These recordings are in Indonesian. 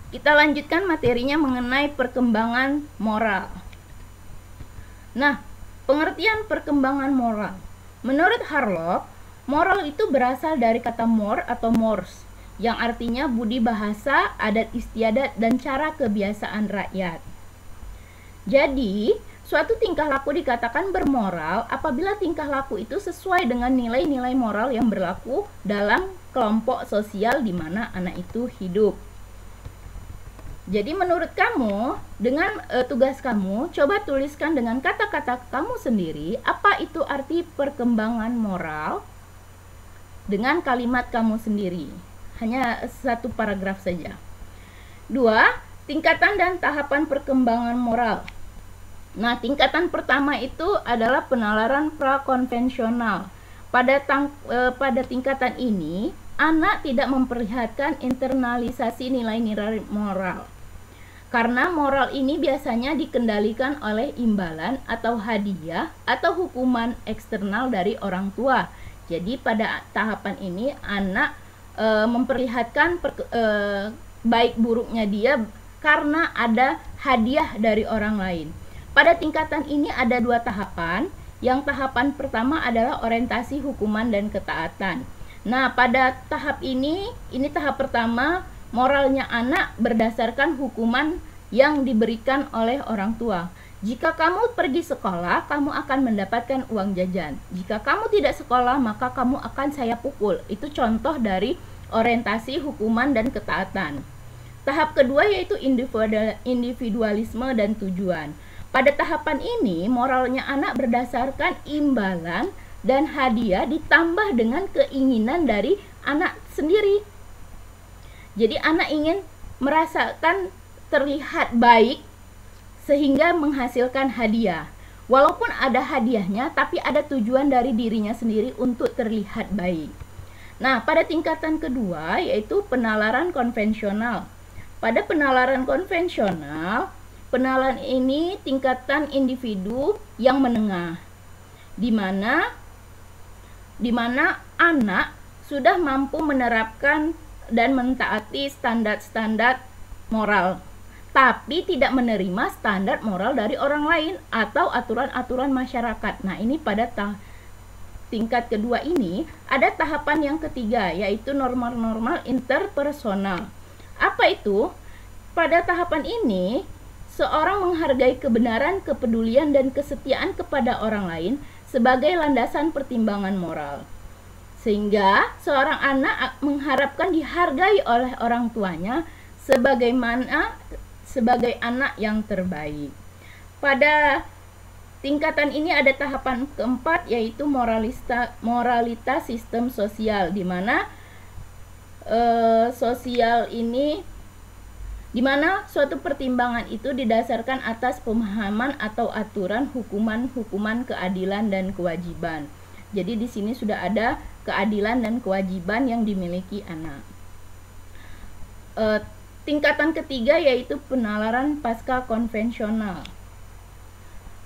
Kita lanjutkan materinya mengenai perkembangan moral. Nah, pengertian perkembangan moral. Menurut Harlock, moral itu berasal dari kata more atau mores, yang artinya budi bahasa, adat istiadat, dan cara kebiasaan rakyat. Jadi, suatu tingkah laku dikatakan bermoral apabila tingkah laku itu sesuai dengan nilai-nilai moral yang berlaku dalam kelompok sosial di mana anak itu hidup. Jadi menurut kamu, dengan tugas kamu, coba tuliskan dengan kata-kata kamu sendiri apa itu arti perkembangan moral dengan kalimat kamu sendiri. Hanya satu paragraf saja. 2. Tingkatan dan tahapan perkembangan moral. Nah, tingkatan pertama itu adalah penalaran prakonvensional. Pada tingkatan ini, anak tidak memperlihatkan internalisasi nilai-nilai moral. Karena moral ini biasanya dikendalikan oleh imbalan atau hadiah atau hukuman eksternal dari orang tua. Jadi pada tahapan ini anak memperlihatkan baik buruknya dia karena ada hadiah dari orang lain. Pada tingkatan ini ada 2 tahapan. Yang tahapan pertama adalah orientasi hukuman dan ketaatan. Nah, pada tahap ini tahap pertama, moralnya anak berdasarkan hukuman yang diberikan oleh orang tua. Jika kamu pergi sekolah, kamu akan mendapatkan uang jajan. Jika kamu tidak sekolah, maka kamu akan saya pukul. Itu contoh dari orientasi hukuman dan ketaatan. Tahap kedua yaitu individualisme dan tujuan. Pada tahapan ini, moralnya anak berdasarkan imbalan dan hadiah ditambah dengan keinginan dari anak sendiri. Jadi anak ingin merasakan terlihat baik sehingga menghasilkan hadiah. Walaupun ada hadiahnya, tapi ada tujuan dari dirinya sendiri untuk terlihat baik. Nah, pada tingkatan kedua yaitu penalaran konvensional. Pada penalaran konvensional, penalaran ini tingkatan individu yang menengah, di mana anak sudah mampu menerapkan dan mentaati standar-standar moral, tapi tidak menerima standar moral dari orang lain atau aturan-aturan masyarakat. Nah, ini pada tingkat kedua ini ada tahapan yang ketiga, yaitu normal-normal interpersonal. Apa itu? Pada tahapan ini, seorang menghargai kebenaran, kepedulian, dan kesetiaan kepada orang lain sebagai landasan pertimbangan moral. Sehingga seorang anak mengharapkan dihargai oleh orang tuanya sebagai anak yang terbaik. Pada tingkatan ini ada tahapan keempat yaitu moralitas sistem sosial, di mana di mana suatu pertimbangan itu didasarkan atas pemahaman atau aturan hukuman, keadilan dan kewajiban. Jadi di sini sudah ada keadilan dan kewajiban yang dimiliki anak. Tingkatan ketiga yaitu penalaran pasca konvensional,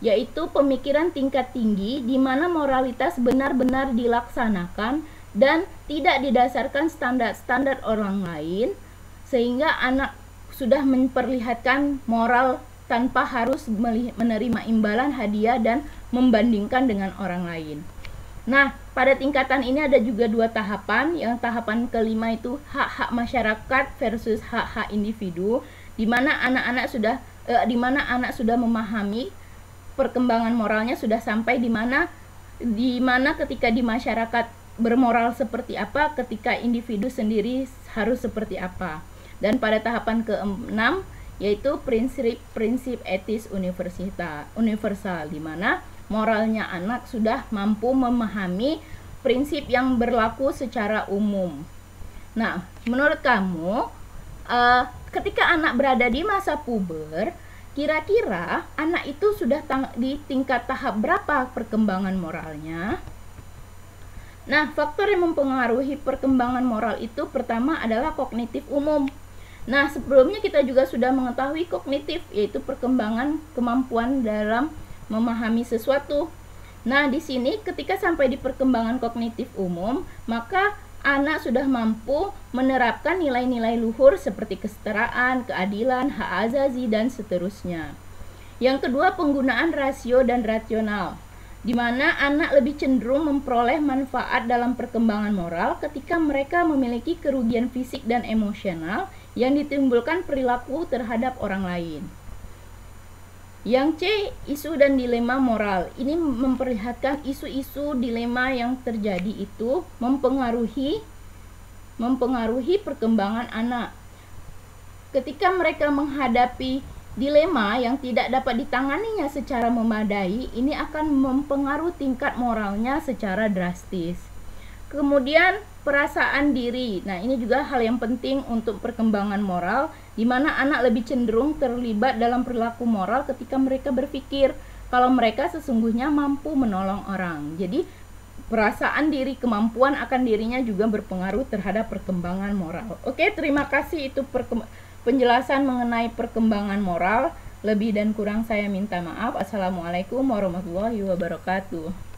yaitu pemikiran tingkat tinggi di mana moralitas benar-benar dilaksanakan dan tidak didasarkan standar-standar orang lain, sehingga anak sudah memperlihatkan moral tanpa harus menerima imbalan, hadiah, dan membandingkan dengan orang lain. Nah, pada tingkatan ini ada juga 2 tahapan. Yang tahapan kelima itu hak-hak masyarakat versus hak-hak individu, di mana anak sudah memahami perkembangan moralnya, sudah sampai di mana ketika di masyarakat bermoral seperti apa, ketika individu sendiri harus seperti apa. Dan pada tahapan ke-6 yaitu prinsip etis universal, di mana moralnya anak sudah mampu memahami prinsip yang berlaku secara umum. Nah, menurut kamu, ketika anak berada di masa puber, kira-kira anak itu sudah di tingkat tahap berapa perkembangan moralnya? Nah, faktor yang mempengaruhi perkembangan moral itu pertama adalah kognitif umum. Nah, sebelumnya kita juga sudah mengetahui kognitif, yaitu perkembangan kemampuan dalam memahami sesuatu. Nah, di sini ketika sampai di perkembangan kognitif umum, maka anak sudah mampu menerapkan nilai-nilai luhur seperti kesetaraan, keadilan, hak azazi, dan seterusnya. Yang kedua, penggunaan rasio dan rasional, di mana anak lebih cenderung memperoleh manfaat dalam perkembangan moral ketika mereka memiliki kerugian fisik dan emosional yang ditimbulkan perilaku terhadap orang lain. Yang C, isu dan dilema moral. Ini memperlihatkan isu-isu dilema yang terjadi itu mempengaruhi perkembangan anak. Ketika mereka menghadapi dilema yang tidak dapat ditanganinya secara memadai, ini akan mempengaruhi tingkat moralnya secara drastis. Kemudian perasaan diri. Nah, ini juga hal yang penting untuk perkembangan moral, di mana anak lebih cenderung terlibat dalam perilaku moral ketika mereka berpikir kalau mereka sesungguhnya mampu menolong orang. Jadi, perasaan diri, kemampuan akan dirinya juga berpengaruh terhadap perkembangan moral. Oke, terima kasih, itu penjelasan mengenai perkembangan moral. Lebih dan kurang saya minta maaf. Assalamualaikum warahmatullahi wabarakatuh.